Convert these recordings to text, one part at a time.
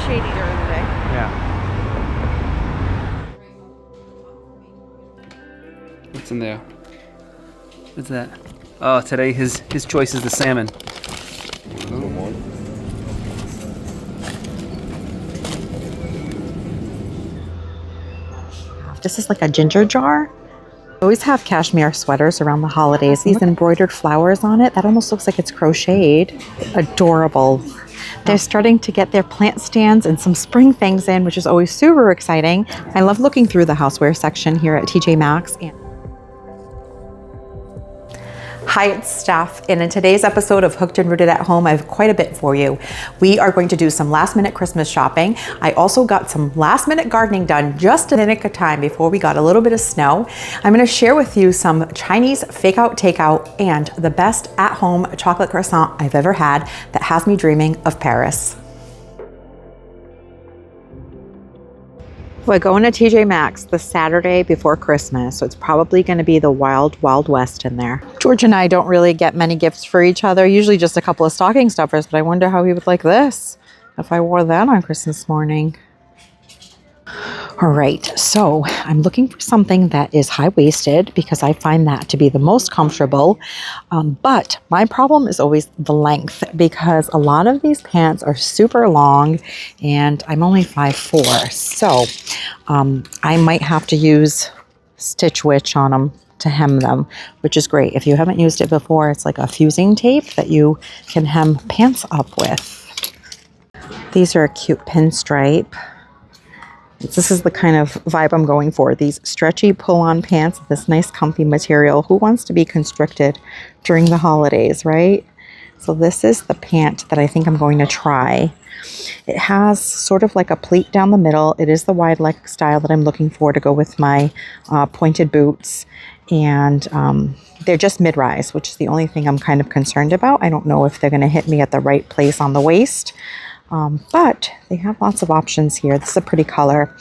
shady during the day. Yeah. What's in there? What's that? Oh, today his choice is the salmon. This is like a ginger jar. I always have cashmere sweaters around the holidays. These embroidered flowers on it. That almost looks like it's crocheted. Adorable. They're starting to get their plant stands and some spring things in, which is always super exciting. I love looking through the houseware section here at TJ Maxx. Hi, it's Steph, and in today's episode of Hooked and Rooted at Home, I have quite a bit for you. We are going to do some last minute Christmas shopping. I also got some last minute gardening done just in the nick of time before we got a little bit of snow. I'm going to share with you some Chinese fake out takeout and the best at home chocolate croissant I've ever had that has me dreaming of Paris. We're going to TJ Maxx the Saturday before Christmas, so it's probably going to be the wild, wild west in there. George and I don't really get many gifts for each other, usually just a couple of stocking stuffers, but I wonder how he would like this if I wore that on Christmas morning. All right, so I'm looking for something that is high-waisted because I find that to be the most comfortable. But my problem is always the length because a lot of these pants are super long and I'm only 5'4". So I might have to use Stitch Witch on them to hem them, which is great. If you haven't used it before, it's like a fusing tape that you can hem pants up with. These are a cute pinstripe. This is the kind of vibe I'm going for. These stretchy pull-on pants with this nice comfy material. Who wants to be constricted during the holidays, right? So this is the pant that I think I'm going to try. It has sort of like a pleat down the middle. It is the wide leg style that I'm looking for to go with my pointed boots. And they're just mid-rise, which is the only thing I'm kind of concerned about. I don't know if they're going to hit me at the right place on the waist. But they have lots of options here. This is a pretty color.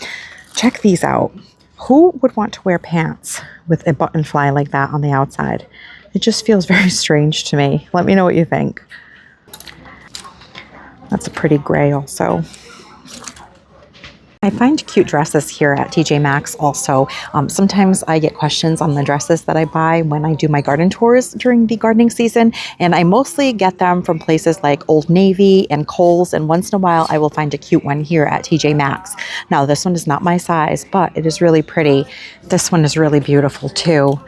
Check these out. Who would want to wear pants with a button fly like that on the outside? It just feels very strange to me. Let me know what you think. That's a pretty gray also. I find cute dresses here at TJ Maxx also. Sometimes I get questions on the dresses that I buy when I do my garden tours during the gardening season, and I mostly get them from places like Old Navy and Kohl's, and once in a while I will find a cute one here at TJ Maxx. Now this one is not my size, but it is really pretty. This one is really beautiful too.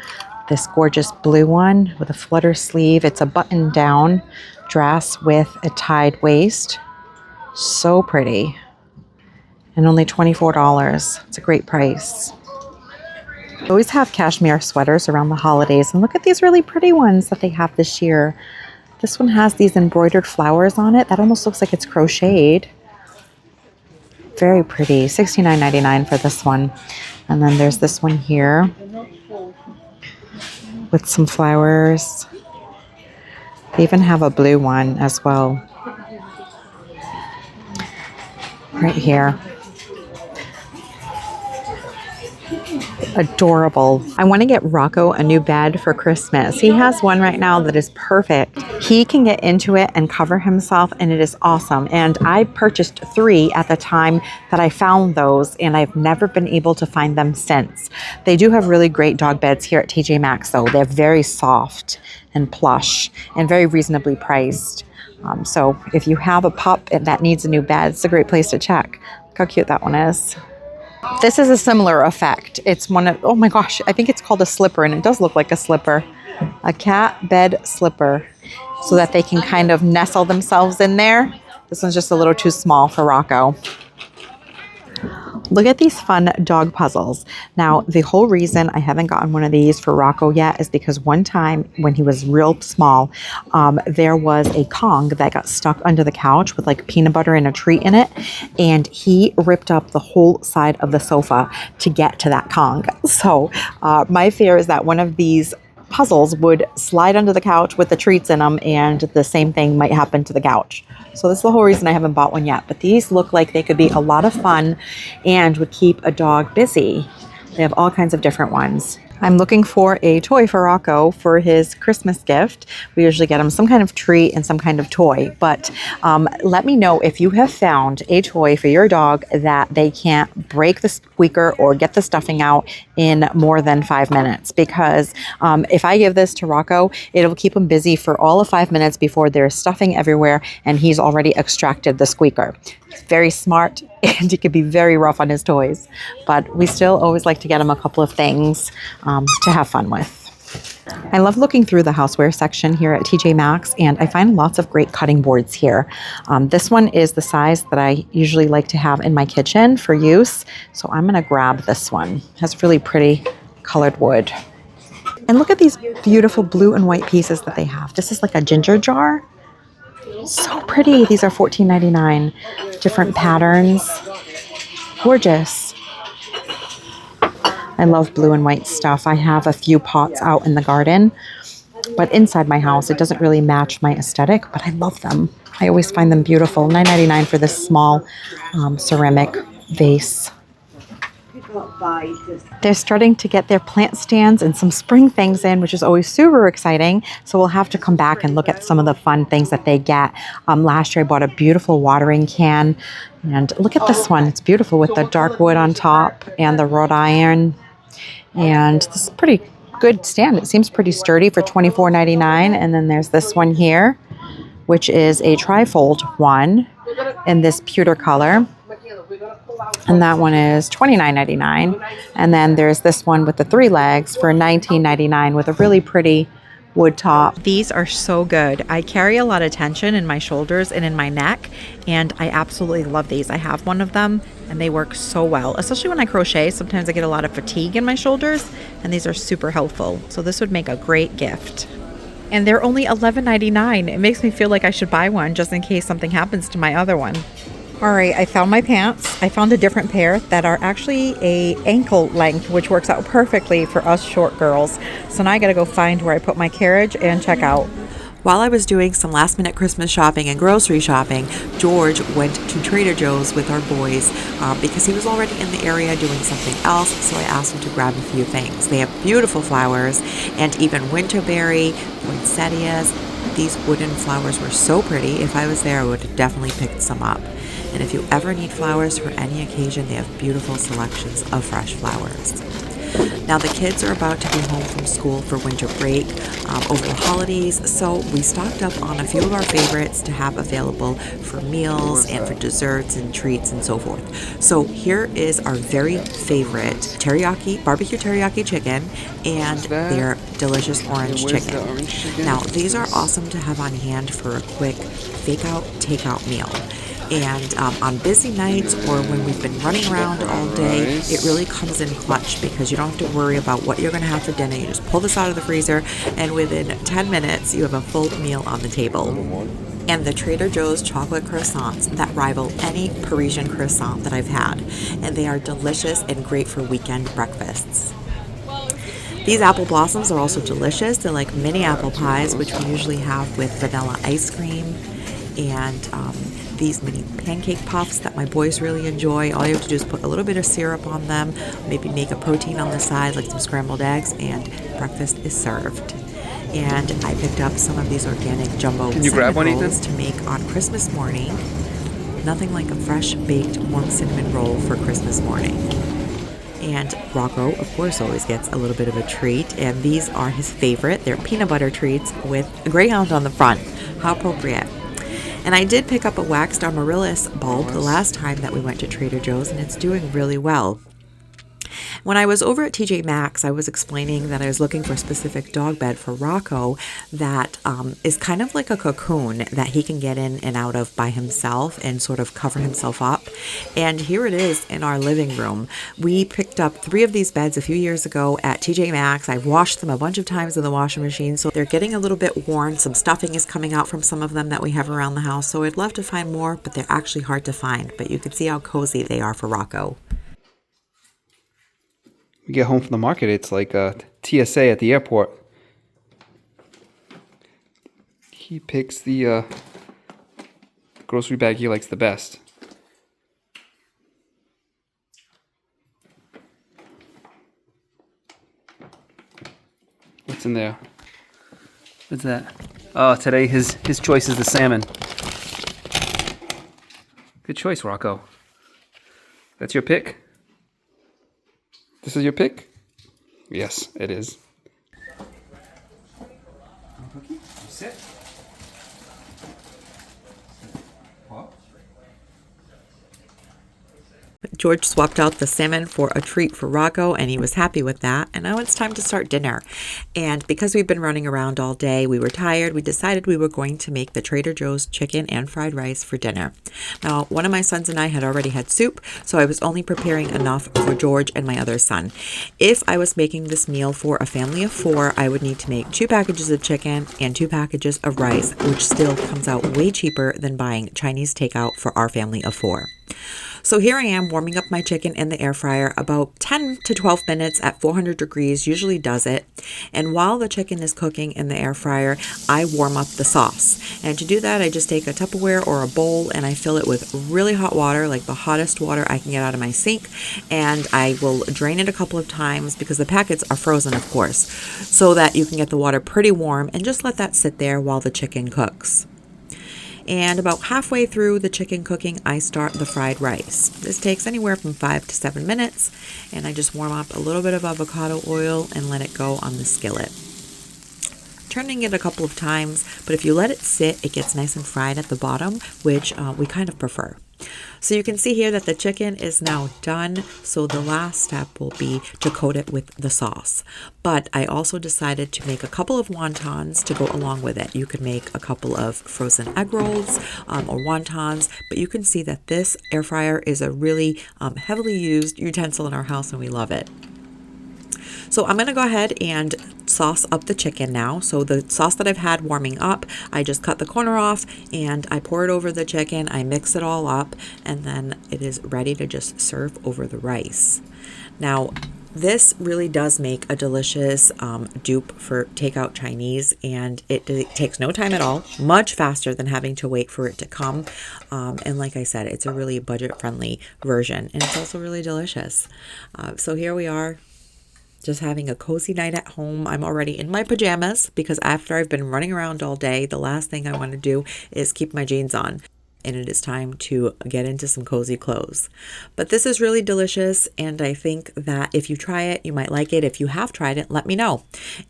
This gorgeous blue one with a flutter sleeve. It's a button down dress with a tied waist. So pretty. And only $24. It's a great price. I always have cashmere sweaters around the holidays, and look at these really pretty ones that they have this year. This one has these embroidered flowers on it. That almost looks like it's crocheted. Very pretty. $69.99 for this one. And then there's this one here with some flowers. They even have a blue one as well. Right here. Adorable. I want to get Rocco a new bed for Christmas. He has one right now that is perfect. He can get into it and cover himself, and it is awesome. And I purchased 3 at the time that I found those, and I've never been able to find them since. They do have really great dog beds here at TJ Maxx though. They're very soft and plush and very reasonably priced. So if you have a pup that needs a new bed, it's a great place to check. Look how cute that one is. This is a similar effect. It's one of, oh my gosh, I think it's called a slipper, and it does look like a slipper. A cat bed slipper, so that they can kind of nestle themselves in there. This one's just a little too small for Rocco. Look at these fun dog puzzles. Now, the whole reason I haven't gotten one of these for Rocco yet is because one time when he was real small, there was a Kong that got stuck under the couch with like peanut butter and a treat in it, and he ripped up the whole side of the sofa to get to that Kong. So my fear is that one of these puzzles would slide under the couch with the treats in them, and the same thing might happen to the couch. So that's the whole reason I haven't bought one yet. But these look like they could be a lot of fun and would keep a dog busy. They have all kinds of different ones. I'm looking for a toy for Rocco for his Christmas gift. We usually get him some kind of treat and some kind of toy, but let me know if you have found a toy for your dog that they can't break the squeaker or get the stuffing out in more than 5 minutes, because if I give this to Rocco, it'll keep him busy for all of 5 minutes before there's stuffing everywhere and he's already extracted the squeaker. He's very smart and he can be very rough on his toys, but we still always like to get him a couple of things to have fun with. I love looking through the houseware section here at TJ Maxx, and I find lots of great cutting boards here. This one is the size that I usually like to have in my kitchen for use, so I'm going to grab this one. It has really pretty colored wood. And look at these beautiful blue and white pieces that they have. This is like a ginger jar. So pretty. These are $14.99. Different patterns. Gorgeous. I love blue and white stuff. I have a few pots out in the garden, but inside my house, it doesn't really match my aesthetic, but I love them. I always find them beautiful. $9.99 for this small ceramic vase. They're starting to get their plant stands and some spring things in, which is always super exciting. So we'll have to come back and look at some of the fun things that they get. Last year I bought a beautiful watering can, and look at this one. It's beautiful with the dark wood on top and the wrought iron. And this is a pretty good stand. It seems pretty sturdy for $24.99. And then there's this one here, which is a trifold one in this pewter color. And that one is $29.99. And then there's this one with the 3 legs for $19.99 with a really pretty wood top. These are so good. I carry a lot of tension in my shoulders and in my neck, and I absolutely love these. I have one of them and they work so well, especially when I crochet. Sometimes I get a lot of fatigue in my shoulders, and these are super helpful. So this would make a great gift. And they're only $11.99. It makes me feel like I should buy one just in case something happens to my other one. All right, I found my pants. I found a different pair that are actually a ankle length, which works out perfectly for us short girls. So now I gotta go find where I put my carriage and check out. While I was doing some last minute Christmas shopping and grocery shopping, George went to Trader Joe's with our boys because he was already in the area doing something else, so I asked him to grab a few things. They have beautiful flowers and even winterberry, poinsettias. These wooden flowers were so pretty. If I was there, I would have definitely picked some up. And if you ever need flowers for any occasion, they have beautiful selections of fresh flowers. Now the kids are about to be home from school for winter break over the holidays, so we stocked up on a few of our favorites to have available for meals and for desserts and treats and so forth. So here is our very favorite barbecue teriyaki chicken and their delicious orange chicken. Now these are awesome to have on hand for a quick takeout meal. And on busy nights or when we've been running around all day, it really comes in clutch because you don't have to worry about what you're going to have for dinner. You just pull this out of the freezer, and within 10 minutes, you have a full meal on the table. And the Trader Joe's chocolate croissants that rival any Parisian croissant that I've had. And they are delicious and great for weekend breakfasts. These apple blossoms are also delicious. They're like mini apple pies, which we usually have with vanilla ice cream. And these mini pancake puffs that my boys really enjoy. All you have to do is put a little bit of syrup on them, maybe make a protein on the side like some scrambled eggs, and breakfast is served. And I picked up some of these organic jumbo cinnamon rolls to make on Christmas morning. Nothing like a fresh baked warm cinnamon roll for Christmas morning. And Rocco, of course, always gets a little bit of a treat, and these are his favorite. They're peanut butter treats with a greyhound on the front. How appropriate. And I did pick up a waxed amaryllis bulb the last time that we went to Trader Joe's, and it's doing really well. When I was over at TJ Maxx, I was explaining that I was looking for a specific dog bed for Rocco that is kind of like a cocoon that he can get in and out of by himself and sort of cover himself up. And here it is in our living room. We picked up 3 of these beds a few years ago at TJ Maxx. I've washed them a bunch of times in the washing machine, so they're getting a little bit worn. Some stuffing is coming out from some of them that we have around the house, so I'd love to find more, but they're actually hard to find. But you can see how cozy they are for Rocco. We get home from the market, it's like a TSA at the airport. He picks the grocery bag he likes the best. What's in there? What's that? Oh, today his choice is the salmon. Good choice, Rocco. That's your pick? This is your pick? Yes, it is. Cookie, you sit. George swapped out the salmon for a treat for Rocco, and he was happy with that. And now it's time to start dinner. And because we've been running around all day, we were tired, we decided we were going to make the Trader Joe's chicken and fried rice for dinner. Now, one of my sons and I had already had soup, so I was only preparing enough for George and my other son. If I was making this meal for a family of 4, I would need to make 2 packages of chicken and 2 packages of rice, which still comes out way cheaper than buying Chinese takeout for our family of 4. So here I am warming up my chicken in the air fryer. About 10 to 12 minutes at 400 degrees usually does it. And while the chicken is cooking in the air fryer, I warm up the sauce. And to do that, I just take a Tupperware or a bowl and I fill it with really hot water, like the hottest water I can get out of my sink. And I will drain it a couple of times because the packets are frozen, of course, so that you can get the water pretty warm, and just let that sit there while the chicken cooks. And about halfway through the chicken cooking, I start the fried rice. This takes anywhere from 5 to 7 minutes, and I just warm up a little bit of avocado oil and let it go on the skillet. Turning it a couple of times, but if you let it sit, it gets nice and fried at the bottom, which we kind of prefer. So you can see here that the chicken is now done, so the last step will be to coat it with the sauce. But I also decided to make a couple of wontons to go along with it. You could make a couple of frozen egg rolls or wontons, but you can see that this air fryer is a really heavily used utensil in our house, and we love it. So I'm going to go ahead and sauce up the chicken now. So the sauce that I've had warming up, I just cut the corner off and I pour it over the chicken. I mix it all up, and then it is ready to just serve over the rice. Now, this really does make a delicious dupe for takeout Chinese, and it takes no time at all, much faster than having to wait for it to come. And like I said, it's a really budget-friendly version, and it's also really delicious. So here we are, just having a cozy night at home. I'm already in my pajamas because after I've been running around all day, the last thing I want to do is keep my jeans on. And it is time to get into some cozy clothes. But this is really delicious, and I think that if you try it, you might like it. If you have tried it, let me know.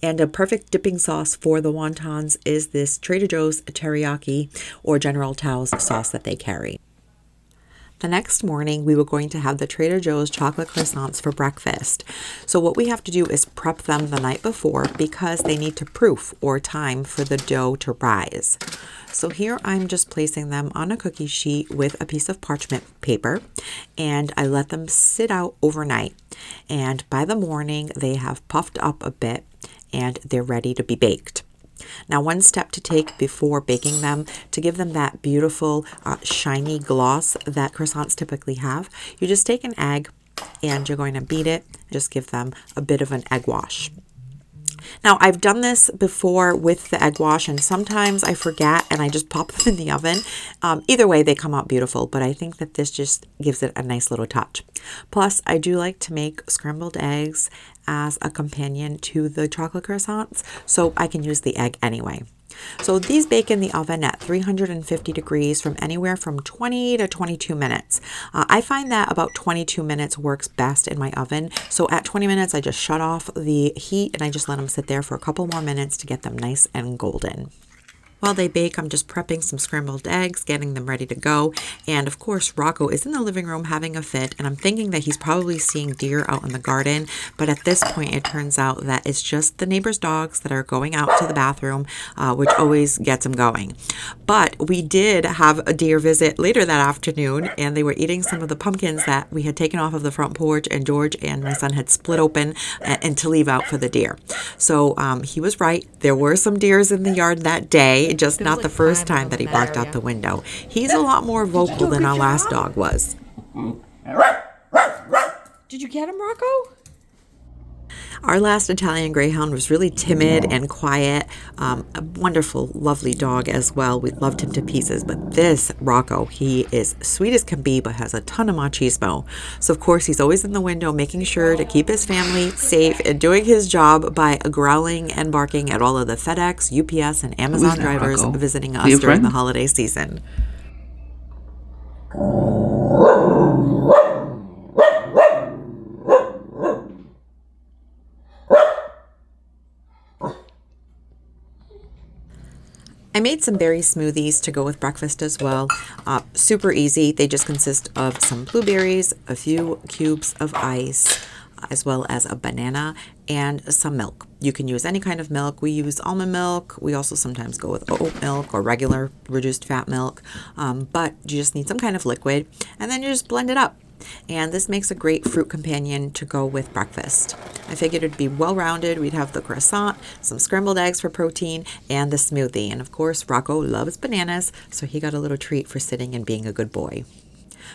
And a perfect dipping sauce for the wontons is this Trader Joe's teriyaki or General Tao's sauce that they carry. The next morning, we were going to have the Trader Joe's chocolate croissants for breakfast. So what we have to do is prep them the night before because they need to proof or time for the dough to rise. So here I'm just placing them on a cookie sheet with a piece of parchment paper, and I let them sit out overnight. And by the morning, they have puffed up a bit and they're ready to be baked. Now, one step to take before baking them to give them that beautiful shiny gloss that croissants typically have, you just take an egg and you're going to beat it. Just give them a bit of an egg wash. Now, I've done this before with the egg wash, and sometimes I forget and I just pop them in the oven. Either way, they come out beautiful, but I think that this just gives it a nice little touch. Plus, I do like to make scrambled eggs as a companion to the chocolate croissants, so I can use the egg anyway. So these bake in the oven at 350 degrees from anywhere from 20 to 22 minutes. I find that about 22 minutes works best in my oven. So at 20 minutes, I just shut off the heat and I just let them sit there for a couple more minutes to get them nice and golden. While they bake, I'm just prepping some scrambled eggs, getting them ready to go. And of course, Rocco is in the living room having a fit, and I'm thinking that he's probably seeing deer out in the garden. But at this point, it turns out that it's just the neighbor's dogs that are going out to the bathroom, which always gets him going. But we did have a deer visit later that afternoon, and they were eating some of the pumpkins that we had taken off of the front porch, and George and my son had split open and to leave out for the deer. So he was right. There were some deers in the yard that day. Just not the first time that he barked out the window. He's a lot more vocal than our last dog was. Did you get him, Rocco? Our last Italian Greyhound was really timid and quiet. A wonderful, lovely dog as well. We loved him to pieces. But this Rocco, he is sweet as can be, but has a ton of machismo. So, of course, he's always in the window making sure to keep his family safe and doing his job by growling and barking at all of the FedEx, UPS, and Amazon drivers visiting us during the holiday season. I made some berry smoothies to go with breakfast as well. Super easy. They just consist of some blueberries, a few cubes of ice, as well as a banana and some milk. You can use any kind of milk. We use almond milk. We also sometimes go with oat milk or regular reduced fat milk, but you just need some kind of liquid, and then you just blend it up. And this makes a great fruit companion to go with breakfast. I figured it'd be well-rounded. We'd have the croissant, some scrambled eggs for protein, and the smoothie. And of course, Rocco loves bananas, so he got a little treat for sitting and being a good boy.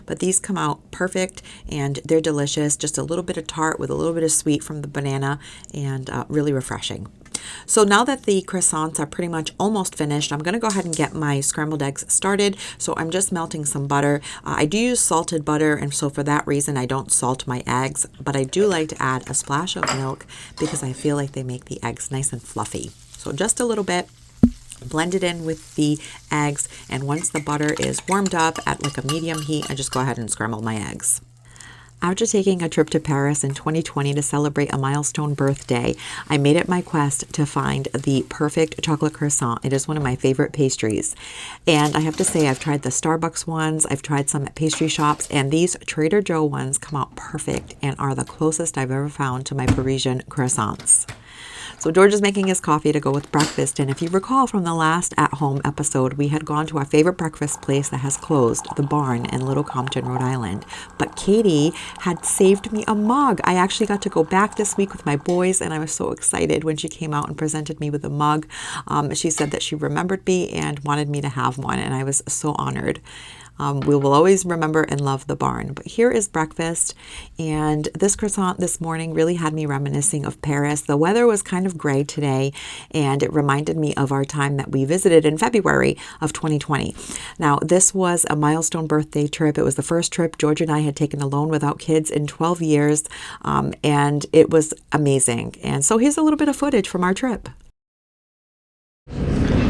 But these come out perfect, and they're delicious. Just a little bit of tart with a little bit of sweet from the banana, and really refreshing. So now that the croissants are pretty much almost finished, I'm going to go ahead and get my scrambled eggs started. So I'm just melting some butter. I do use salted butter, and so for that reason I don't salt my eggs, but I do like to add a splash of milk because I feel like they make the eggs nice and fluffy. So just a little bit. Blend it in with the eggs, and once the butter is warmed up at like a medium heat, I just go ahead and scramble my eggs. After taking a trip to Paris in 2020 to celebrate a milestone birthday, I made it my quest to find the perfect chocolate croissant. It is one of my favorite pastries. And I have to say, I've tried the Starbucks ones, I've tried some at pastry shops, and these Trader Joe ones come out perfect and are the closest I've ever found to my Parisian croissants. So George is making his coffee to go with breakfast, and if you recall from the last at-home episode, we had gone to our favorite breakfast place that has closed, the Barn in Little Compton, Rhode Island. But Katie had saved me a mug. I actually got to go back this week with my boys, and I was so excited when she came out and presented me with a mug. She said that she remembered me and wanted me to have one, and I was so honored. We will always remember and love the Barn. But here is breakfast, and this croissant this morning really had me reminiscing of Paris. The weather was kind of gray today, and it reminded me of our time that we visited in February of 2020. Now, this was a milestone birthday trip. It was the first trip George and I had taken alone without kids in 12 years, and it was amazing. And so here's a little bit of footage from our trip.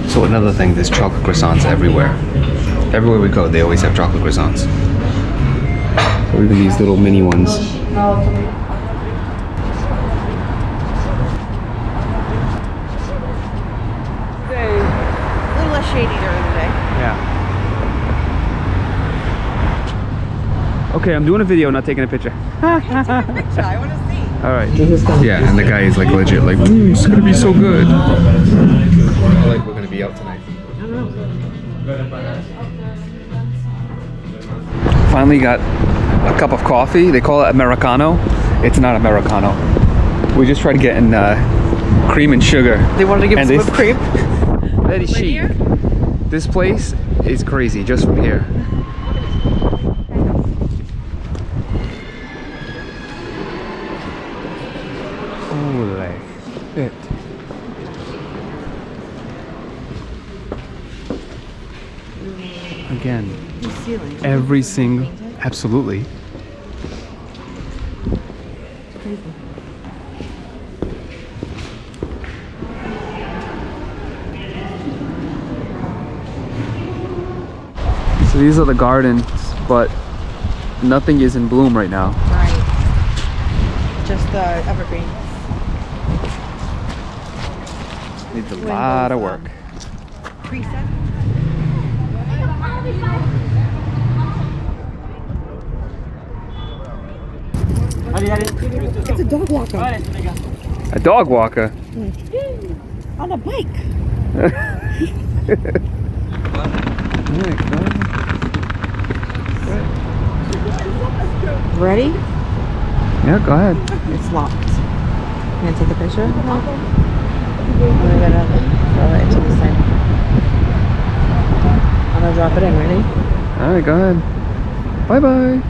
So another thing, there's chocolate croissants everywhere. Everywhere we go, they always have chocolate croissants. Or even these little mini ones. A little less shady during the day. Yeah. Okay, I'm doing a video, not taking a picture. I want to see. All right. Yeah, and the guy is like legit, like, it's gonna be so good. Like we're gonna be out tonight. Finally got a cup of coffee. They call it Americano. It's not Americano. We just tried getting cream and sugar. They wanted to give us whipped cream. That is cheap. This place is crazy just from here. Holy shit. Again, every single, absolutely. So these are the gardens, but nothing is in bloom right now. Right. Just the evergreens. Needs a lot of work. Preset. It's a dog walker. A dog walker? On a bike. Ready? Yeah, go ahead. It's locked. You gonna take a picture? No. We're gonna throw it to the side. I'm gonna drop it in. Ready? All right, go ahead. Bye-bye.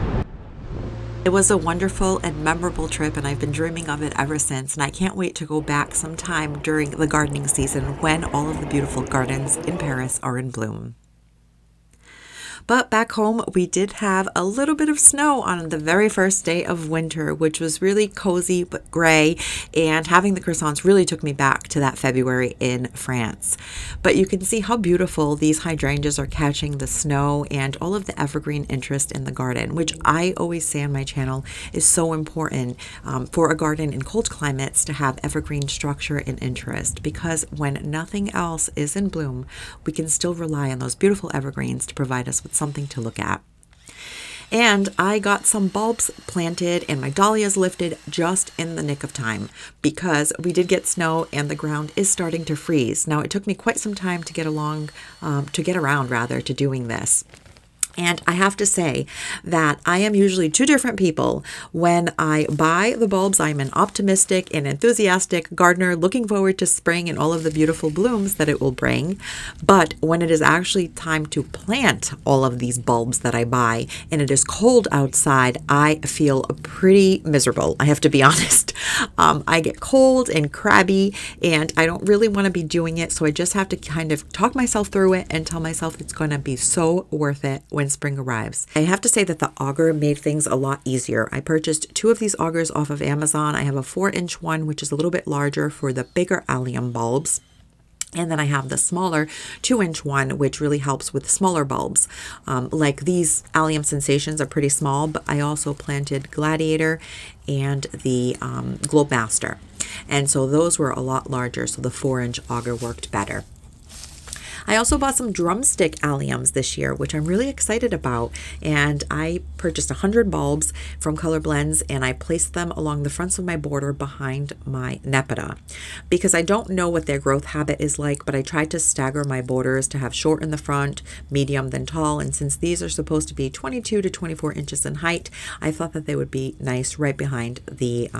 It was a wonderful and memorable trip, and I've been dreaming of it ever since, and I can't wait to go back sometime during the gardening season when all of the beautiful gardens in Paris are in bloom. But back home, we did have a little bit of snow on the very first day of winter, which was really cozy but gray. And having the croissants really took me back to that February in France. But you can see how beautiful these hydrangeas are catching the snow and all of the evergreen interest in the garden, which I always say on my channel is so important for a garden in cold climates to have evergreen structure and interest, because when nothing else is in bloom, we can still rely on those beautiful evergreens to provide us with something to look at. And I got some bulbs planted and my dahlias lifted just in the nick of time, because we did get snow and the ground is starting to freeze. Now, it took me quite some time to get around to doing this. And I have to say that I am usually two different people. When I buy the bulbs, I'm an optimistic and enthusiastic gardener looking forward to spring and all of the beautiful blooms that it will bring. But when it is actually time to plant all of these bulbs that I buy and it is cold outside, I feel pretty miserable. I have to be honest. I get cold and crabby and I don't really want to be doing it. So I just have to kind of talk myself through it and tell myself it's going to be so worth it when spring arrives. I have to say that the auger made things a lot easier. I purchased 2 of these augers off of Amazon. I have a 4-inch one, which is a little bit larger for the bigger allium bulbs. And then I have the smaller 2-inch one, which really helps with smaller bulbs. Like these allium sensations are pretty small, but I also planted Gladiator and the Globe Master. And so those were a lot larger, so the 4-inch auger worked better. I also bought some drumstick alliums this year, which I'm really excited about. And I purchased 100 bulbs from Color Blends and I placed them along the fronts of my border behind my Nepeta. Because I don't know what their growth habit is like, but I tried to stagger my borders to have short in the front, medium, then tall. And since these are supposed to be 22 to 24 inches in height, I thought that they would be nice right behind the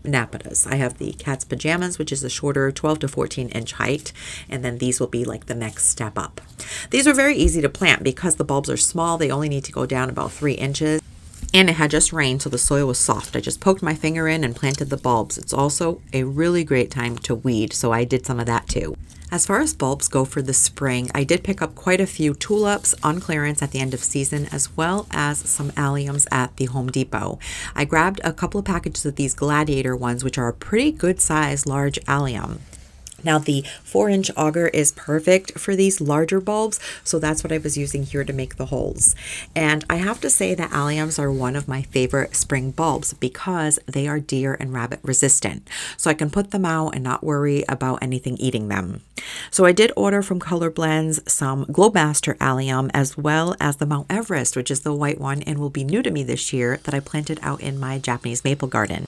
Napetas. I have the Cat's Pajamas, which is a shorter 12 to 14 inch height, and then these will be like the next step up. These are very easy to plant because the bulbs are small. They only need to go down about 3 inches. And it had just rained, so the soil was soft. I just poked my finger in and planted the bulbs. It's also a really great time to weed, so I did some of that too. As far as bulbs go for the spring, I did pick up quite a few tulips on clearance at the end of season, as well as some alliums at the Home Depot. I grabbed a couple of packages of these Gladiator ones, which are a pretty good size large allium. Now the 4-inch auger is perfect for these larger bulbs, so that's what I was using here to make the holes. And I have to say that alliums are one of my favorite spring bulbs because they are deer and rabbit resistant. So I can put them out and not worry about anything eating them. So I did order from Color Blends some Globemaster allium as well as the Mount Everest, which is the white one and will be new to me this year, that I planted out in my Japanese maple garden.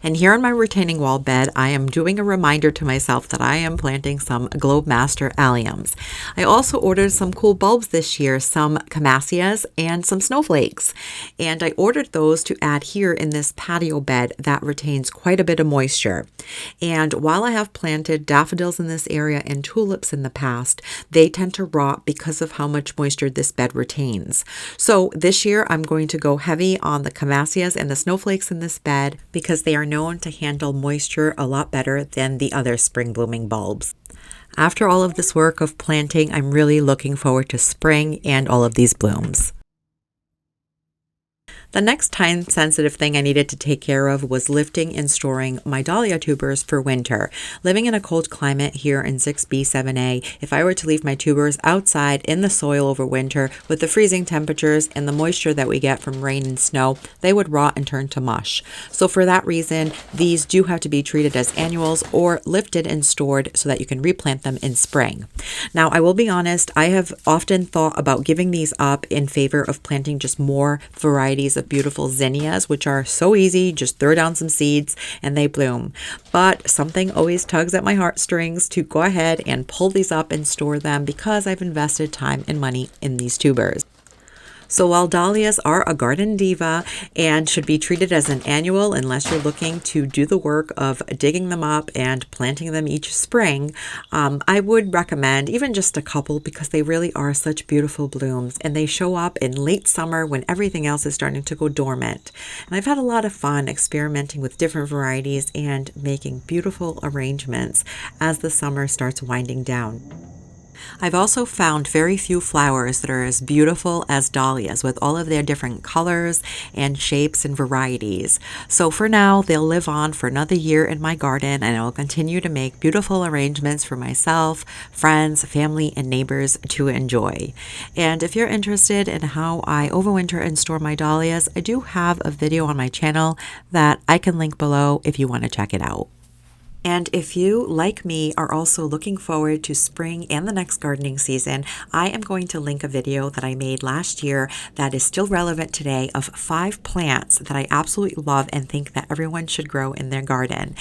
And here on my retaining wall bed, I am doing a reminder to myself that I am planting some Globe Master alliums. I also ordered some cool bulbs this year, some Camasias and some snowflakes. And I ordered those to add here in this patio bed that retains quite a bit of moisture. And while I have planted daffodils in this area and tulips in the past, they tend to rot because of how much moisture this bed retains. So this year I'm going to go heavy on the Camasias and the snowflakes in this bed because they are known to handle moisture a lot better than the other spring blooming bulbs. After all of this work of planting, I'm really looking forward to spring and all of these blooms. The next time-sensitive thing I needed to take care of was lifting and storing my dahlia tubers for winter. Living in a cold climate here in 6B, 7A, if I were to leave my tubers outside in the soil over winter with the freezing temperatures and the moisture that we get from rain and snow, they would rot and turn to mush. So for that reason, these do have to be treated as annuals or lifted and stored so that you can replant them in spring. Now, I will be honest, I have often thought about giving these up in favor of planting just more varieties of beautiful zinnias, which are so easy. Just throw down some seeds and they bloom. But something always tugs at my heartstrings to go ahead and pull these up and store them because I've invested time and money in these tubers. So while dahlias are a garden diva and should be treated as an annual unless you're looking to do the work of digging them up and planting them each spring, I would recommend even just a couple because they really are such beautiful blooms and they show up in late summer when everything else is starting to go dormant. And I've had a lot of fun experimenting with different varieties and making beautiful arrangements as the summer starts winding down. I've also found very few flowers that are as beautiful as dahlias with all of their different colors and shapes and varieties. So for now, they'll live on for another year in my garden and I will continue to make beautiful arrangements for myself, friends, family, and neighbors to enjoy. And if you're interested in how I overwinter and store my dahlias, I do have a video on my channel that I can link below if you want to check it out. And if you, like me, are also looking forward to spring and the next gardening season, I am going to link a video that I made last year that is still relevant today of 5 plants that I absolutely love and think that everyone should grow in their garden.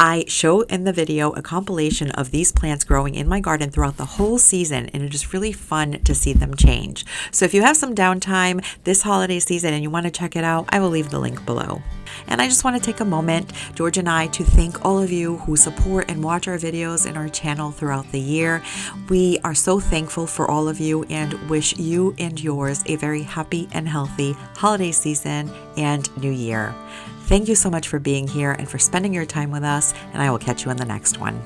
I show in the video a compilation of these plants growing in my garden throughout the whole season, and it is really fun to see them change. So if you have some downtime this holiday season and you want to check it out, I will leave the link below. And I just want to take a moment, George and I, to thank all of you who support and watch our videos and our channel throughout the year. We are so thankful for all of you and wish you and yours a very happy and healthy holiday season and new year. Thank you so much for being here and for spending your time with us, and I will catch you in the next one.